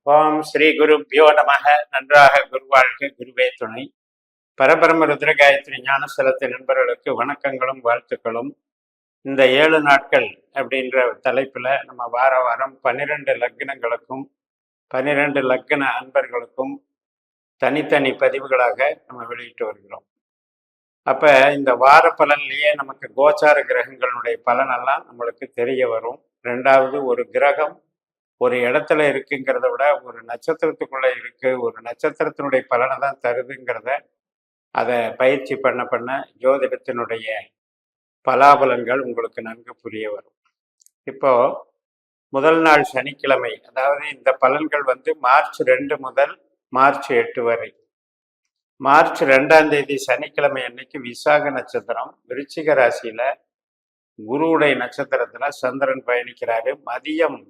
ஓம் ஸ்ரீ குருப்யோ நமக. நன்றாக குருவாழ்க, குருவே துணை. பரபரம ருத்ர காயத்ரி ஞானஸ்தலத்து நண்பர்களுக்கு வணக்கங்களும் வாழ்த்துக்களும். இந்த 7 நாட்கள் அப்படின்ற தலைப்புல நம்ம வார வாரம் 12 லக்னங்களுக்கும் 12 லக்ன அன்பர்களுக்கும் தனித்தனி பதிவுகளாக நம்ம வெளியிட்டு வருகிறோம். அப்ப இந்த வார பலன்லயே நமக்கு கோச்சார கிரகங்களுடைய பலனெல்லாம் நம்மளுக்கு தெரிய வரும். ரெண்டாவது, ஒரு கிரகம் ஒரு இடத்துல இருக்குங்கிறத விட ஒரு நட்சத்திரத்துக்குள்ள இருக்கு, ஒரு நட்சத்திரத்தினுடைய பலனை தான் தருதுங்கிறத அதை பயிற்சி பண்ண பண்ண ஜோதிடத்தினுடைய பலாபலன்கள் உங்களுக்கு நன்கு புரிய வரும். இப்போ முதல் நாள் சனிக்கிழமை, அதாவது இந்த பலன்கள் மார்ச் 2 முதல் மார்ச் 8 வரை. மார்ச் 2ஆம் தேதி சனிக்கிழமை அன்னைக்கு விசாக நட்சத்திரம் விருச்சிக ராசியில குருவுடைய நட்சத்திரத்துல சந்திரன் பயணிக்கிறாரு. மதியம்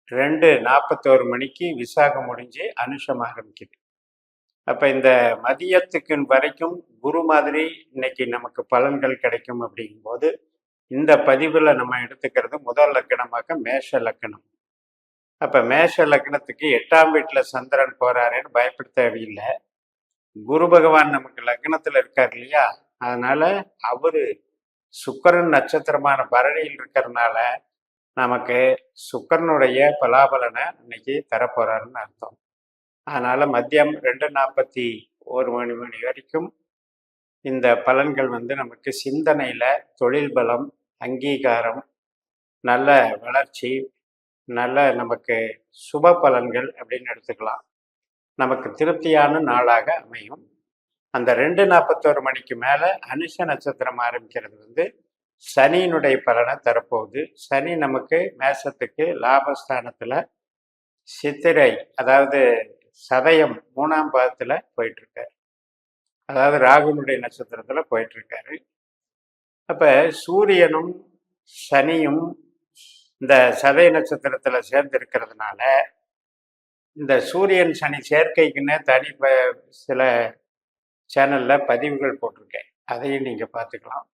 2:41 மணிக்கு விசாகம் முடிஞ்சு அனுஷம் ஆரம்பிக்குது. அப்ப இந்த மதியத்துக்கு வரைக்கும் குரு மாதிரி இன்னைக்கு நமக்கு பலன்கள் கிடைக்கும். அப்படிங்கும்போது இந்த பதிவுல நம்ம எடுத்துக்கிறது முதல் லக்கணமாக மேஷ லக்கணம். அப்ப மேஷ லக்னத்துக்கு 8ஆம் வீட்டுல சந்திரன் போறாருன்னு பயப்பட தேவையில்லை. குரு பகவான் நமக்கு லக்னத்துல இருக்கார் இல்லையா, அதனால அவரு சுக்கிரன் நட்சத்திரமான பரணியில் இருக்கிறதுனால நமக்கு சுக்கிரனுடைய பலாபலனை இன்னைக்கு தரப்போறாருன்னு அர்த்தம். அதனால மதியம் 2:41 மணி வரைக்கும் இந்த பலன்கள் நமக்கு சிந்தனையில தொழில் பலம், அங்கீகாரம், நல்ல வளர்ச்சி, நல்ல நமக்கு சுப பலன்கள் அப்படின்னு எடுத்துக்கலாம். நமக்கு திருப்தியான நாளாக அமையும். அந்த 2:41 மணிக்கு மேல அனுஷ நட்சத்திரம் ஆரம்பிக்கிறது சனியினுடைய பலனை தரப்போகுது. சனி நமக்கு மேசத்துக்கு லாபஸ்தானத்துல சித்திரை, அதாவது சதயம் 3ஆம் பாதத்துல போயிட்டு இருக்காரு. அதாவது ராகுனுடைய நட்சத்திரத்துல போயிட்டு இருக்காரு. அப்ப சூரியனும் சனியும் இந்த சதய நட்சத்திரத்துல சேர்ந்து இருக்கிறதுனால இந்த சூரியன் சனி சேர்க்கைக்குன்னு தனி சில சேனல்ல பதிவுகள் போட்டிருக்கேன், அதையும் நீங்க பார்த்துக்கலாம்.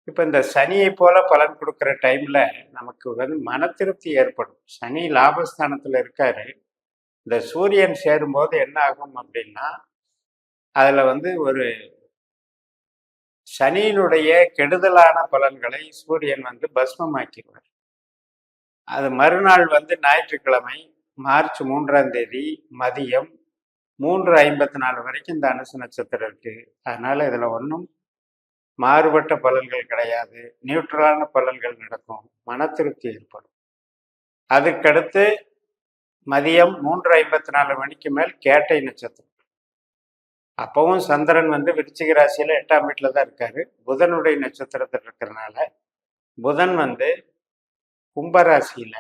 இப்ப இந்த சனியை போல பலன் கொடுக்குற டைம்ல நமக்கு மன திருப்தி ஏற்படும். சனி லாபஸ்தானத்துல இருக்காரு. இந்த சூரியன் சேரும்போது என்ன ஆகும் அப்படின்னா, அதுல ஒரு சனியினுடைய கெடுதலான பலன்களை சூரியன் பஸ்மமாக்கிடுவார். அது மறுநாள் ஞாயிற்றுக்கிழமை மார்ச் 3ஆம் தேதி மதியம் 3:54 வரைக்கும் இந்த அனுச நட்சத்திரம் இருக்கு. அதனால இதுல ஒன்றும் மாறுபட்ட பலன்கள் கிடையாது, நியூட்ரலான பலன்கள் நடக்கும், மன திருப்தி ஏற்படும். அதுக்கடுத்து மதியம் 3:54 மணிக்கு மேல் கேட்டை நட்சத்திரம். அப்பவும் சந்திரன் விருச்சிக ராசியில 8ஆம் வீட்டுல தான் இருக்காரு. புதனுடைய நட்சத்திரத்தில் இருக்கிறதுனால புதன் கும்பராசியில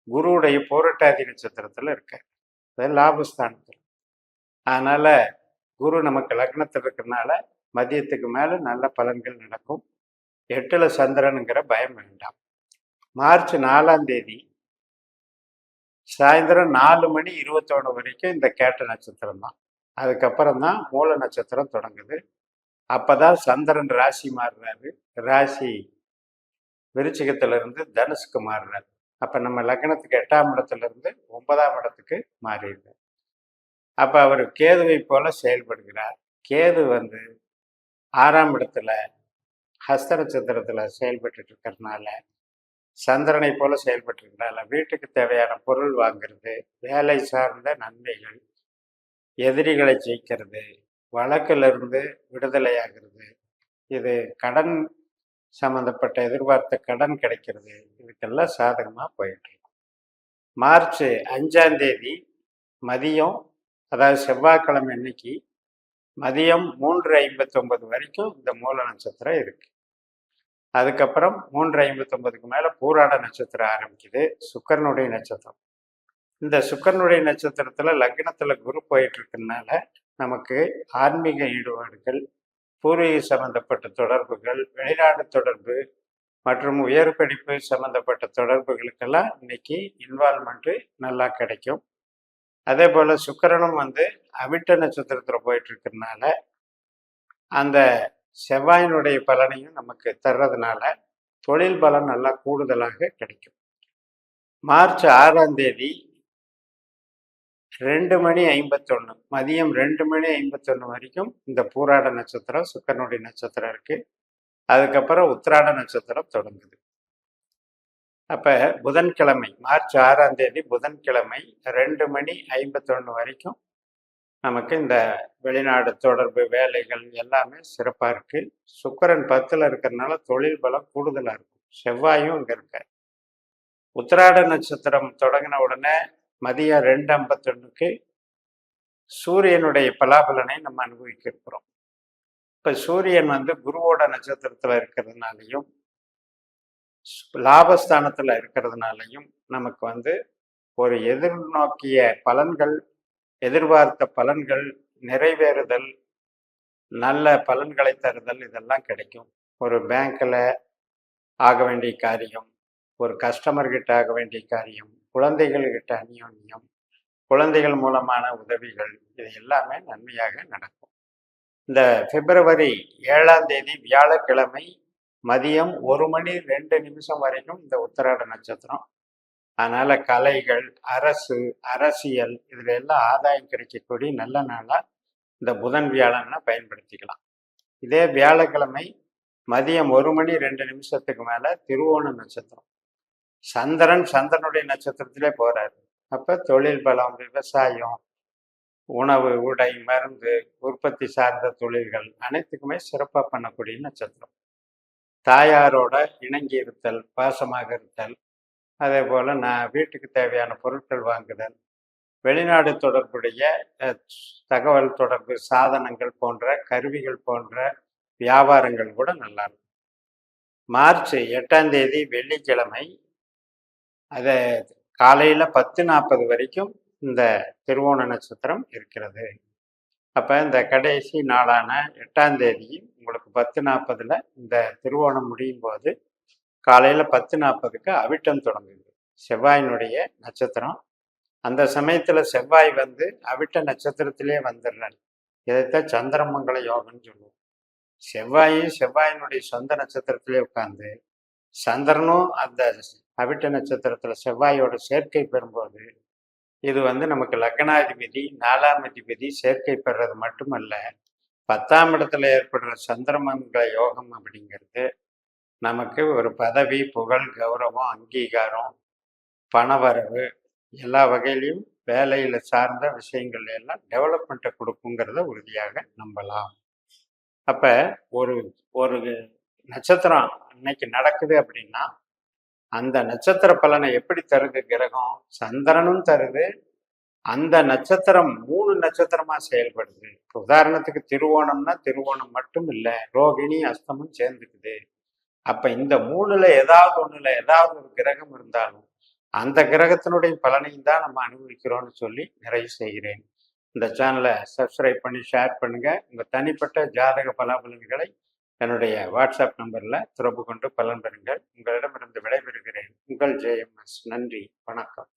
குருவுடைய பூரட்டாதி நட்சத்திரத்துல இருக்காரு, அது லாபஸ்தானத்தில். அதனால குரு நமக்கு லக்னத்தில் இருக்கிறதுனால மதியத்துக்கு மேல நல்ல பலன்கள் நடக்கும். 8ல சந்திரனுங்கிற பயம் வேண்டாம். மார்ச் 4ஆம் தேதி சாயந்தரம் 4:21 வரைக்கும் இந்த கேட்ட நட்சத்திரம் தான். அதுக்கப்புறம் தான் மூல நட்சத்திரம் தொடங்குது. அப்பதான் சந்திரன் ராசி மாறுறாரு. ராசி விருச்சிகத்துல இருந்து தனுசுக்கு மாறுறாரு. அப்ப நம்ம லக்னத்துக்கு 8ஆம் இடத்துல இருந்து 9ஆம் இடத்துக்கு மாறிடுறார். அப்ப அவர் கேதுவை போல செயல்படுகிறார். கேது 6ஆம் இடத்துல ஹஸ்த நட்சத்திரத்துல செயல்பட்டு இருக்கிறதுனால சந்திரனை போல செயல்பட்டு இருக்கிறனால வீட்டுக்கு தேவையான பொருள் வாங்கிறது, வேலை சார்ந்த நன்மைகள், எதிரிகளை ஜெயிக்கிறது, வழக்கிலிருந்து விடுதலையாகிறது, இது கடன் சம்பந்தப்பட்ட எதிர்பார்த்த கடன் கிடைக்கிறது, இதுக்கெல்லாம் சாதகமா போயிட்டு இருக்கும். மார்ச் 5ஆம் தேதி மதியம், அதாவது செவ்வாய்க்கிழமை அன்னைக்கு மதியம் 3:59 வரைக்கும் இந்த மூல நட்சத்திரம் இருக்கு. அதுக்கப்புறம் 3:59க்கு மேல பூராட நட்சத்திரம் ஆரம்பிக்குது, சுக்கிரனுடைய நட்சத்திரம். இந்த சுக்கிரனுடைய நட்சத்திரத்துல லக்னத்துல குரு போயிட்டு இருக்கனால நமக்கு ஆன்மீக ஈடுபாடுகள், பூர்வீக சம்பந்தப்பட்ட தொடர்புகள், வெளிநாடு தொடர்பு மற்றும் உயர் படிப்பு சம்பந்தப்பட்ட தொடர்புகளுக்கெல்லாம் இன்னைக்கு இன்வால்மெண்ட் நல்லா கிடைக்கும். அதே போல சுக்கிரனும் அவிட்ட நட்சத்திரத்துல போயிட்டு இருக்கிறதுனால அந்த செவ்வாயினுடைய பலனையும் நமக்கு தர்றதுனால தொழில் பலன் நல்லா கூடுதலாக கிடைக்கும். மார்ச் 6ஆம் தேதி 2:51 மதியம் 2:51 வரைக்கும் இந்த பூராட நட்சத்திரம் சுக்கிரனுடைய நட்சத்திரம் இருக்கு. அதுக்கப்புறம் உத்திராட நட்சத்திரம் தொடங்குது. அப்ப புதன்கிழமை மார்ச் 6ஆம் தேதி புதன்கிழமை 2:51 வரைக்கும் நமக்கு இந்த வெளிநாடு தொடர்பு வேலைகள் எல்லாமே சிறப்பா இருக்கு. சுக்கிரன் 10ல இருக்கிறதுனால தொழில் பலம் கூடுதலா இருக்கும். செவ்வாயும் இங்க இருக்காரு. உத்திராட நட்சத்திரம் தொடங்கின உடனே மதியம் 2:51க்கு சூரியனுடைய பலாபலனை நம்ம அனுபவிக்க இருக்கிறோம். இப்ப சூரியன் குருவோட நட்சத்திரத்துல இருக்கிறதுனாலையும் லாபஸ்தானத்துல இருக்கிறதுனாலையும் நமக்கு ஒரு எதிர்நோக்கிய பலன்கள், எதிர்பார்த்த பலன்கள் நிறைவேறுதல், நல்ல பலன்களை தருதல் இதெல்லாம் கிடைக்கும். ஒரு பேங்க்ல ஆக வேண்டிய காரியம், ஒரு கஸ்டமர் கிட்ட ஆக வேண்டிய காரியம், குழந்தைகள்கிட்ட அந்யோன்யம், குழந்தைகள் மூலமான உதவிகள், இது எல்லாமே நன்மையாக நடக்கும். இந்த பிப்ரவரி 7ஆம் தேதி வியாழக்கிழமை மதியம் 1:02 வரைக்கும் இந்த உத்திராட நட்சத்திரம். அதனால கலைகள், அரசு, அரசியல் இதுல எல்லாம் ஆதாயம் கிடைக்கக்கூடிய நல்ல நாளா இந்த புதன் வியாழனை பயன்படுத்திக்கலாம். இதே வியாழக்கிழமை மதியம் 1:02 மேல திருவோண நட்சத்திரம். சந்திரனுடைய நட்சத்திரத்திலே போறாரு. அப்ப தொழில் பலம், விவசாயம், உணவு, உடை, மருந்து, உற்பத்தி சார்ந்த தொழில்கள் அனைத்துக்குமே சிறப்பா பண்ணக்கூடிய நட்சத்திரம். தாயாரோட இணங்கி இருத்தல், பாசமாக இருத்தல், அதே போல நான் வீட்டுக்கு தேவையான பொருட்கள் வாங்குதல், வெளிநாடு தொடர்புடைய தகவல் தொடர்பு சாதனங்கள் போன்ற கருவிகள் போன்ற வியாபாரங்கள் கூட நல்லா இருக்கும். மார்ச் 8ஆம் தேதி வெள்ளிக்கிழமை அதை காலையில 10:40 வரைக்கும் இந்த திருவோண நட்சத்திரம் இருக்கிறது. அப்ப இந்த கடைசி நாளான 8ஆம் தேதி உங்களுக்கு 10:40 இந்த திருவோணம் முடியும் போது காலையில 10:40க்கு அவிட்டம் தொடங்குது. செவ்வாயினுடைய நட்சத்திரம். அந்த சமயத்துல செவ்வாய் அவிட்ட நட்சத்திரத்திலே வந்துடுறாரு. இதைத்தான் சந்திரமங்கல யோகம்னு சொல்லுவோம். செவ்வாயினுடைய சொந்த நட்சத்திரத்திலே உட்கார்ந்து சந்திரனும் அந்த அவிட்ட நட்சத்திரத்துல செவ்வாயோட சேர்க்கை பெறும்போது இது நமக்கு லக்னாதிபதி 4ஆம் அதிபதி சேர்க்கை பெறது மட்டுமல்ல, 10ஆம் இடத்துல ஏற்படுற சந்திரமங்கல யோகம் அப்படிங்கிறது நமக்கு ஒரு பதவி, புகழ், கௌரவம், அங்கீகாரம், பணவரவு எல்லா வகையிலையும் வேலையில சார்ந்த விஷயங்கள் எல்லாம் டெவலப்மெண்ட்டை கொடுக்குங்கிறத உறுதியாக நம்பலாம். அப்ப ஒரு ஒரு நட்சத்திரம் இன்னைக்கு நடக்குது அப்படின்னா அந்த நட்சத்திர பலனை எப்படி தருது கிரகம்? சந்திரனும் தருது. அந்த நட்சத்திரம் 3 நட்சத்திரமா செயல்படுது. உதாரணத்துக்கு திருவோணம்னா திருவோணம் மட்டும் இல்லை, ரோகிணி, அஸ்தமும் சேர்ந்துக்குது. அப்ப இந்த 3ல ஏதாவது ஒரு கிரகம் இருந்தாலும் அந்த கிரகத்தினுடைய பலனையும் தான் நம்ம அனுபவிக்கிறோம்னு சொல்லி நிறைவு செய்கிறேன். இந்த சேனலை சப்ஸ்கிரைப் பண்ணி ஷேர் பண்ணுங்க. உங்க தனிப்பட்ட ஜாதக பலாபலன்களை என்னுடைய வாட்ஸ்அப் நம்பர்ல தொடர்பு கொண்டு பலன் பெறுங்கள். உங்களிடமிருந்து விடைபெறுகிறேன். உங்கள் JMS. நன்றி, வணக்கம்.